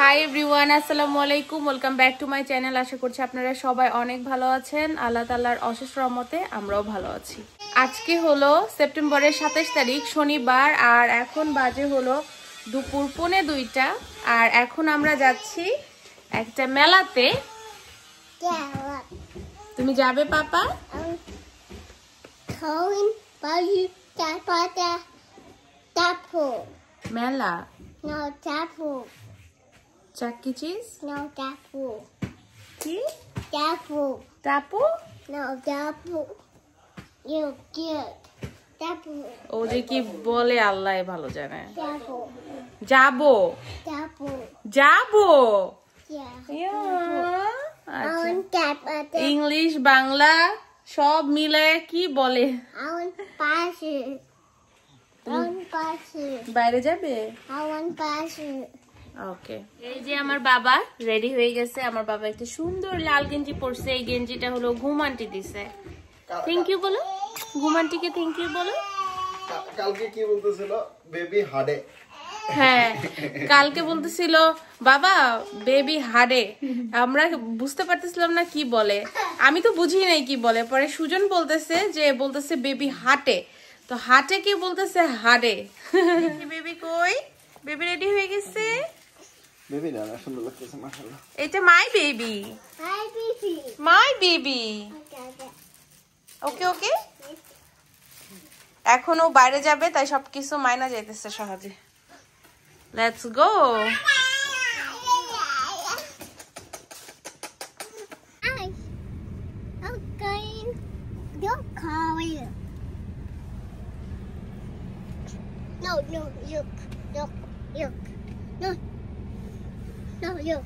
High everyone, আসসালামু আলাইকুম। Welcome back to my channel. আশা করছি আপনারা সবাই অনেক ভালো আছেন। আল্লাহ তাআলার অশেষ রহমতে আমরাও ভালো আছি। আজকে হলো সেপ্টেম্বরের 27 তারিখ শনিবার, আর এখন বাজে হলো দুপুর 1:45। আর এখন আমরা যাচ্ছি একটা মেলাতে। তুমি যাবে পাপা? মেলা? No, Tapu. Chuck E. Cheese? No, Tapu. কি? Tapu. টাপু? No, Tapu. You good. Tapu. ও যে কি বলে আল্লাহ ভালো জানে। Tapu. যাবো? Tapu. যাবো? Yeah. আচ্ছা, ইংলিশ বাংলা সব মিলে কি বলে? I want passion. বাইরে যাবে? ওকে। এই যে আমার বাবা রেডি হয়ে গেছে। আমার বাবা একটা সুন্দর লাল গেঞ্জি পরছে। এই গেঞ্জিটা হলো ঘুমান্টি দিছে। থ্যাংক ইউ বলো ঘুমান্টিকে, থ্যাংক ইউ বলো। কালকে কি বলতেছিল? বেবি হাডে। হ্যাঁ, কালকে বলতেছিল বাবা বেবি হাডে। আমরা বুঝতে পারতেছিলাম না কি বলে। আমি তো বুঝি নাই কি বলে। পরে সুজন বলতেছে বেবি হাটে। তো হাটে কি বলতেছে হাডে। বেবি কই? বেবি রেডি হয়ে গেছে? বেবি না, সুন্দর লাগতেছে মাশাআল্লাহ। এটা মাই বেবি। My baby. ওকে ওকে। এখন ও বাইরে যাবে, তাই সবকিছু মাইনা যাইতেছে সহজে। Let's go. No, look. No, look.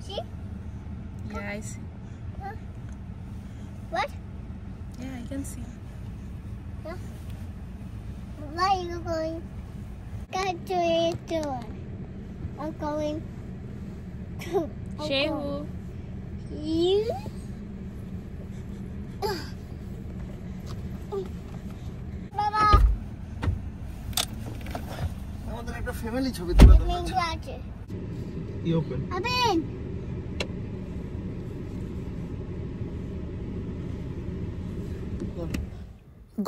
See? Yeah, I see. What? Yeah, I can see. Where are you going? Go to your door. I'm going to. Shehu. You? Baba. আমাদের একটা family ছবি তুলে Let me watch it. কি open? Open.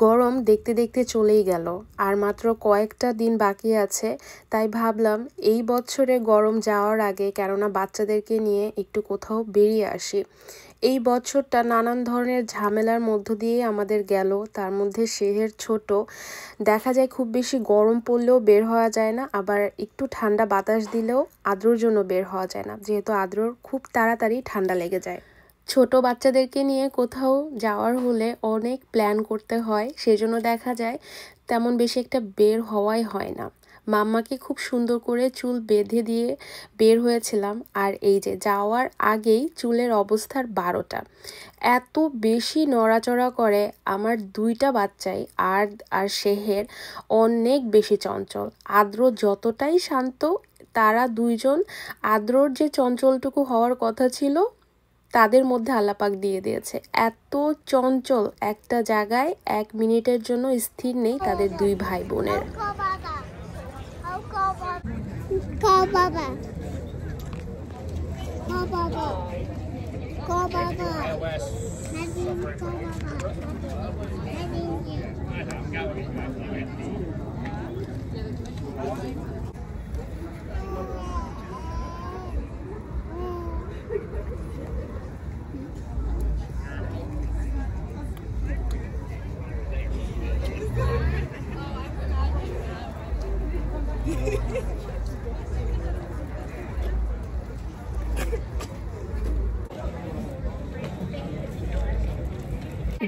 গরম দেখতে দেখতে চলেই গেল, আর মাত্র কয়েকটা দিন বাকি আছে। তাই ভাবলাম এই বছরে গরম যাওয়ার আগে কেননা বাচ্চাদেরকে নিয়ে একটু কোথাও বেরিয়ে আসি। এই বছরটা নানান ধরনের ঝামেলার মধ্য দিয়ে আমাদের গেল। তার মধ্যে শেহের ছোট, দেখা যায় খুব বেশি গরম পড়লেও বের হওয়া যায় না, আবার একটু ঠান্ডা বাতাস দিলেও আদ্রর জন্য বের হওয়া যায় না, যেহেতু আদ্রর খুব তাড়াতাড়ি ঠান্ডা লেগে যায়। ছোট বাচ্চাদেরকে নিয়ে কোথাও যাওয়ার হলে অনেক প্ল্যান করতে হয়, সেজন্য দেখা যায় তেমন বেশি একটা বের হওয়াই হয় না। মাম্মাকে খুব সুন্দর করে চুল বেঁধে দিয়ে বের হয়েছিলাম, আর এই যে যাওয়ার আগেই চুলের অবস্থার 12টা। এত বেশি নড়াচড়া করে আমার দুইটা বাচ্চাই, আর শেহের অনেক বেশি চঞ্চল। আদ্র যতটাই শান্ত, তারা দুইজন আদ্রর যে চঞ্চলটুকু হওয়ার কথা ছিল তাদের মধ্যে আল্লাপাক দিয়ে দিয়েছে। এত চঞ্চল, একটা জায়গায় 1 মিনিটের জন্য স্থির নেই তাদের দুই ভাই বোনের। Call Baba. Call Baba. Call Baba.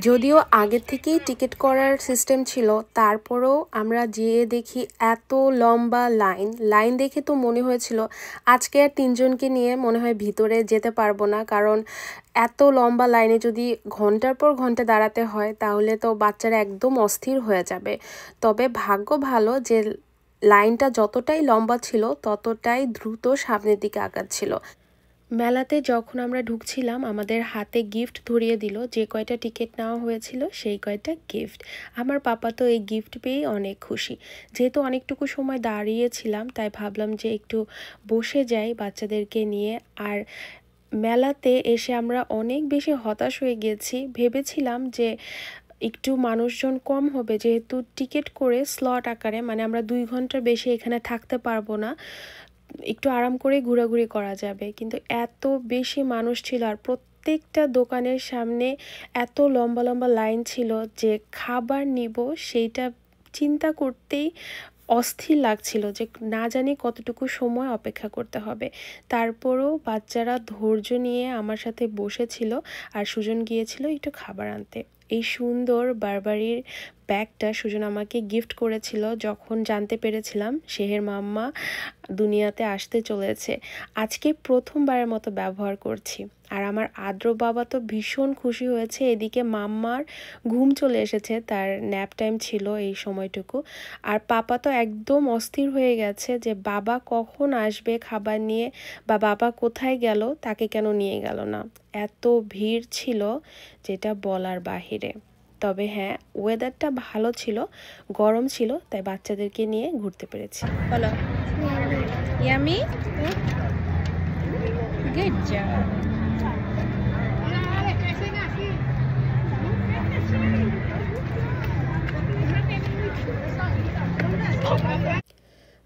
যদিও আগের থেকেই টিকিট করার সিস্টেম ছিল, তারপরেও আমরা যেয়ে দেখি এত লম্বা লাইন দেখে তো মনে হয়েছিল আজকে আর 3 জনকে নিয়ে মনে হয় ভিতরে যেতে পারবো না, কারণ এত লম্বা লাইনে যদি ঘন্টার পর ঘন্টা দাঁড়াতে হয় তাহলে তো বাচ্চারা একদম অস্থির হয়ে যাবে। তবে ভাগ্য ভালো যে লাইনটা যতটাই লম্বা ছিল ততটাই দ্রুত সামনের দিকে আগাচ্ছিল। মেলাতে যখন আমরা ঢুকছিলাম আমাদের হাতে গিফট ধরিয়ে দিল, যে কয়টা টিকিট নেওয়া হয়েছিল সেই কয়টা গিফট। আমার পাপা তো এই গিফট পেয়েই অনেক খুশি। যেহেতু অনেকটুকু সময় দাঁড়িয়েছিলাম তাই ভাবলাম যে একটু বসে যাই বাচ্চাদেরকে নিয়ে। আর মেলাতে এসে আমরা অনেক বেশি হতাশ হয়ে গেছি। ভেবেছিলাম যে একটু মানুষজন কম হবে, যেহেতু টিকিট করে স্লট আকারে, মানে আমরা 2 ঘন্টার বেশি এখানে থাকতে পারবো না, একটু আরাম করে ঘোরাঘুরি করা যাবে। কিন্তু এত বেশি মানুষ ছিল আর প্রত্যেকটা দোকানের সামনে এত লম্বা লম্বা লাইন ছিল যে খাবার নিব সেইটা চিন্তা করতেই অস্থির লাগছিল, যে না জানি কতটুকু সময় অপেক্ষা করতে হবে। তারপরও বাচ্চারা ধৈর্য নিয়ে আমার সাথে বসেছিল আর সুজন গিয়েছিল একটু খাবার আনতে। এই সুন্দর বারবারির ব্যাগটা সুজন আমাকে গিফট করেছিল যখন জানতে পেরেছিলাম শেহের মাম্মা দুনিয়াতে আসতে চলেছে। আজকে প্রথমবারের মতো ব্যবহার করছি। আর আমার আদ্র বাবা তো ভীষণ খুশি হয়েছে। এদিকে মাম্মার ঘুম চলে এসেছে, তার ন্যাপ টাইম ছিল এই সময়টুকু। আর পাপা তো একদম অস্থির হয়ে গেছে যে বাবা কখন আসবে খাবার নিয়ে, বা বাবা কোথায় গেল, তাকে কেন নিয়ে গেল না। এত ভিড় ছিল যেটা বলার বাহিরে। তবে হ্যাঁ, ওয়েদারটা ভালো ছিল, গরম ছিল, তাই বাচ্চাদেরকে নিয়ে ঘুরতে পেরেছি। বলো ইয়ামি, গুড জব।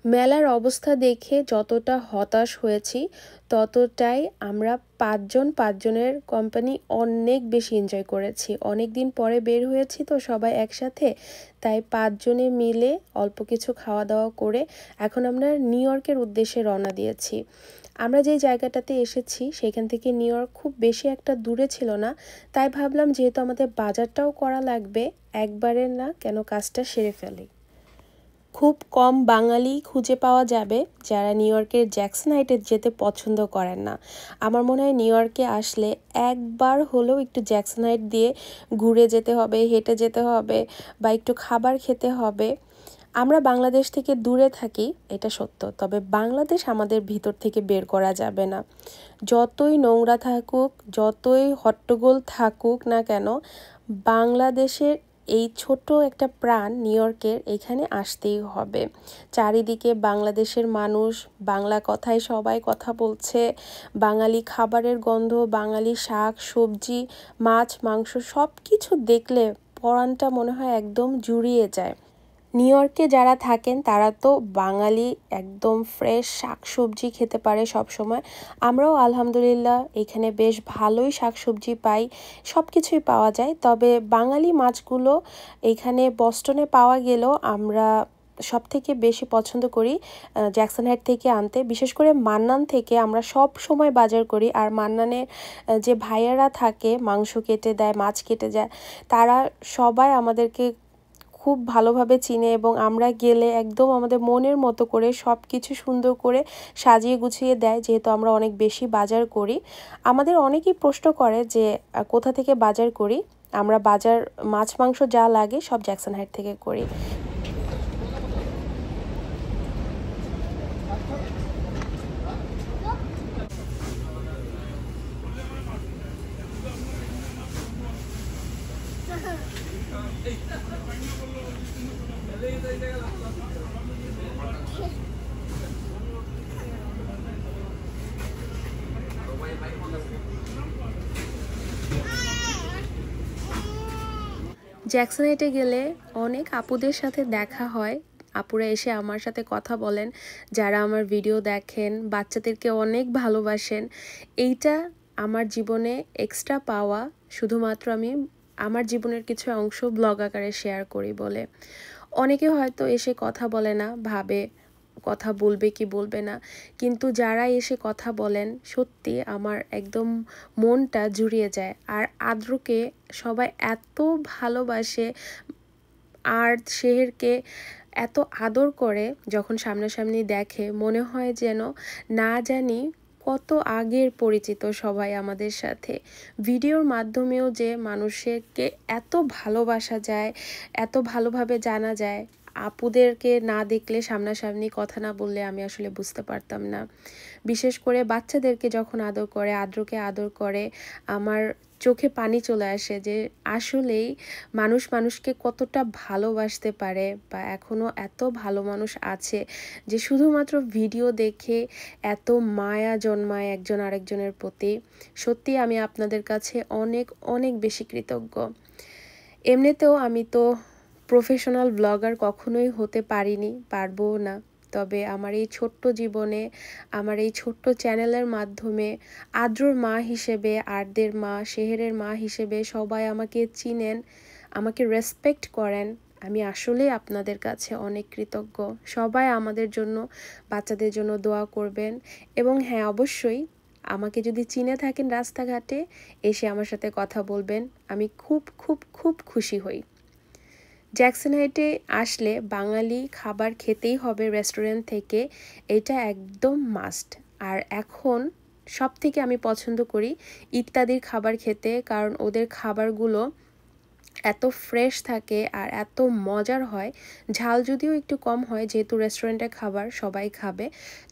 মেলার অবস্থা দেখে যতটা হতাশ হয়েছি ততটাই আমরা পাঁচজনের কোম্পানি অনেক বেশি এনজয় করেছি। অনেক দিন পরে বের হয়েছি তো সবাই একসাথে, তাই 5 জনে মিলে অল্প কিছু খাওয়া দাওয়া করে এখন আমরা নিউ ইয়র্কের উদ্দেশ্যে রওনা দিয়েছি। আমরা যে জায়গাটাতে এসেছি সেখান থেকে নিউ ইয়র্ক খুব বেশি একটা দূরে ছিল না, তাই ভাবলাম যেহেতু আমাদের বাজারটাও করা লাগবে, একবারে না কেন কাজটা সেরে ফেলি। খুব কম বাঙালি খুঁজে পাওয়া যাবে যারা নিউ ইয়র্কের জ্যাকসন হাইটে যেতে পছন্দ করেন না। আমার মনে হয় নিউ ইয়র্কে আসলে একবার হলেও একটু জ্যাকসন হাইট দিয়ে ঘুরে যেতে হবে, হেঁটে যেতে হবে, বা একটু খাবার খেতে হবে। আমরা বাংলাদেশ থেকে দূরে থাকি, এটা সত্য, তবে বাংলাদেশ আমাদের ভিতর থেকে বের করা যাবে না। যতই নোংরা থাকুক, যতই হট্টগোল থাকুক না কেন, বাংলাদেশের এই ছোট একটা প্রাণ নিউ ইয়র্কের এখানে আসতেই হবে। চারিদিকে বাংলাদেশের মানুষ, বাংলা কথায় সবাই কথা বলছে, বাঙালি খাবারের গন্ধ, বাঙালি শাক সবজি, মাছ মাংস সব কিছু দেখলে পরাণটা মনে হয় একদম জুড়িয়ে যায়। নিউ ইয়র্কে যারা থাকেন তারা তো বাঙালি একদম ফ্রেশ শাকসবজি খেতে পারে সব সময়। আমরাও আলহামদুলিল্লাহ এখানে বেশ ভালোই শাকসবজি পাই, সব কিছুই পাওয়া যায়। তবে বাঙালি মাছগুলো এখানে বস্টনে পাওয়া গেলেও আমরা সব থেকে বেশি পছন্দ করি জ্যাকসন হাইট থেকে আনতে। বিশেষ করে মান্নান থেকে আমরা সব সময় বাজার করি। আর মান্নানের যে ভাইয়ারা থাকে মাংস কেটে দেয়, মাছ কেটে যায়, তারা সবাই আমাদেরকে খুব ভালোভাবে চিনে এবং আমরা গেলে একদম আমাদের মনের মতো করে সব কিছু সুন্দর করে সাজিয়ে গুছিয়ে দেয়, যেহেতু আমরা অনেক বেশি বাজার করি। আমাদের অনেকেই প্রশ্ন করে যে কোথা থেকে বাজার করি। আমরা বাজার মাছ মাংস যা লাগে সব জ্যাকসন হাইট থেকে করি। জ্যাকসন হাইটে গেলে অনেক আপুদের সাথে দেখা হয়। আপুরা এসে আমার সাথে কথা বলেন, যারা আমার ভিডিও দেখেন, বাচ্চাদেরকে অনেক ভালোবাসেন। এইটা আমার জীবনে এক্সট্রা পাওয়া, শুধুমাত্র আমি আমার জীবনের কিছু অংশ ব্লগ আকারে শেয়ার করি বলে। অনেকে হয়তো এসে কথা বলে না, ভাবে কথা বলবে কি বলবে না, কিন্তু যারা এসে কথা বলেন সত্যি আমার একদম মনটা জুড়িয়ে যায়। আর আদ্রকে সবাই এত ভালোবাসে আর শেহেরকে এত আদর করে, যখন সামনাসামনি দেখে মনে হয় যেন না জানি কত আগের পরিচিত সবাই আমাদের সাথে। ভিডিওর মাধ্যমেও যে মানুষকে এত ভালোবাসা যায়, এত ভালোভাবে জানা যায়, আপুদেরকে না দেখলে সামনাসামনি কথা না বললে আমি আসলে বুঝতে পারতাম না। বিশেষ করে বাচ্চাদেরকে যখন আদর করে, আদ্রকে আদর করে, আমার চোখে পানি চলে আসে যে আসলেই মানুষ মানুষকে কতটা ভালোবাসতে পারে, বা এখনও এত ভালো মানুষ আছে যে শুধুমাত্র ভিডিও দেখে এত মায়া জন্মায় একজন আরেকজনের প্রতি। সত্যি আমি আপনাদের কাছে অনেক অনেক বেশি কৃতজ্ঞ। এমনিতেও আমি তো প্রফেশনাল ব্লগার কখনোই হতে পারিনি, পারবও না। তবে আমার এই ছোট্ট জীবনে, আমার এই ছোট্ট চ্যানেলের মাধ্যমে আদ্রর মা হিসেবে, আরদের মা, শেহেরের মা হিসেবে সবাই আমাকে চিনেন, আমাকে রেসপেক্ট করেন। আমি আসলেই আপনাদের কাছে অনেক কৃতজ্ঞ। সবাই আমাদের জন্য, বাচ্চাদের জন্য দোয়া করবেন। এবং হ্যাঁ, অবশ্যই আমাকে যদি চিনে থাকেন রাস্তাঘাটে, এসে আমার সাথে কথা বলবেন। আমি খুব খুব খুব খুশি হই। জ্যাকসন হাইটে আসলে বাঙালি খাবার খেতেই হবে রেস্টুরেন্ট থেকে, এটা একদম মাস্ট। আর এখন সব থেকে আমি পছন্দ করি ইত্যাদির খাবার খেতে, কারণ ওদের খাবারগুলো এত ফ্রেশ থাকে আর এত মজার হয়। ঝাল যদিও একটু কম হয়, যেহেতু রেস্টুরেন্টের খাবার সবাই খাবে,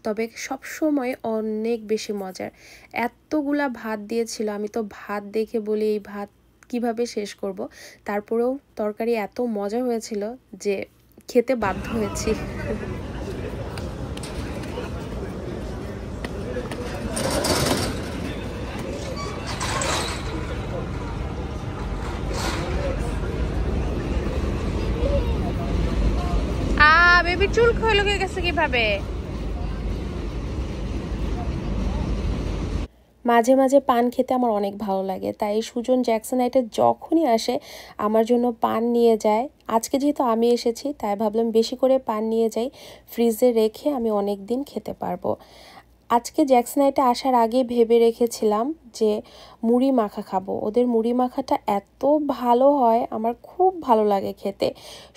তবে সবসময় অনেক বেশি মজার। এতগুলা ভাত দিয়েছিল, আমি তো ভাত দেখে বলি এই ভাত কিভাবে শেষ করব। তারপরেও তরকারি এত মজা হয়েছিল যে খেতে বাধ্য হয়েছি। বেবি চুল খোলো গেছে কিভাবে? মাঝে মাঝে পান খেতে আমার অনেক ভালো লাগে, তাই সুজন জ্যাকসন হাইটে যখনই আসে আমার জন্য পান নিয়ে যায়। আজকে যেহেতু আমি এসেছি তাই ভাবলাম বেশি করে পান নিয়ে যাই, ফ্রিজে রেখে আমি অনেক দিন খেতে পারবো। আজকে জ্যাকসন হাইটে আসার আগে ভেবে রেখেছিলাম যে মুড়ি মাখা খাবো। ওদের মুড়ি মাখাটা এত ভালো হয়, আমার খুব ভালো লাগে খেতে।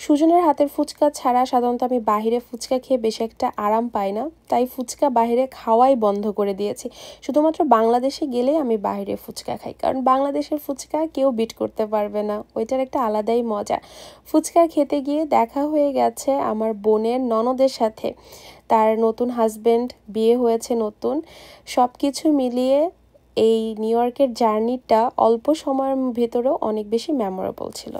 সুজনের হাতের ফুচকা ছাড়া সাধারণত আমি বাহিরে ফুচকা খেয়ে বেশি একটা আরাম পাই না, তাই ফুচকা বাহিরে খাওয়াই বন্ধ করে দিয়েছি। শুধুমাত্র বাংলাদেশে গেলেই আমি বাহিরে ফুচকা খাই, কারণ বাংলাদেশের ফুচকা কেউ বিট করতে পারবে না, ওইটার একটা আলাদাই মজা। ফুচকা খেতে গিয়ে দেখা হয়ে গেছে আমার বোনের ননদের সাথে। তার নতুন হাজব্যান্ড, বিয়ে হয়েছে নতুন। সব কিছু মিলিয়ে এই নিউ ইয়র্কের জার্নিটা অল্প সময়ের ভেতরেও অনেক বেশি মেমোরেবল ছিল।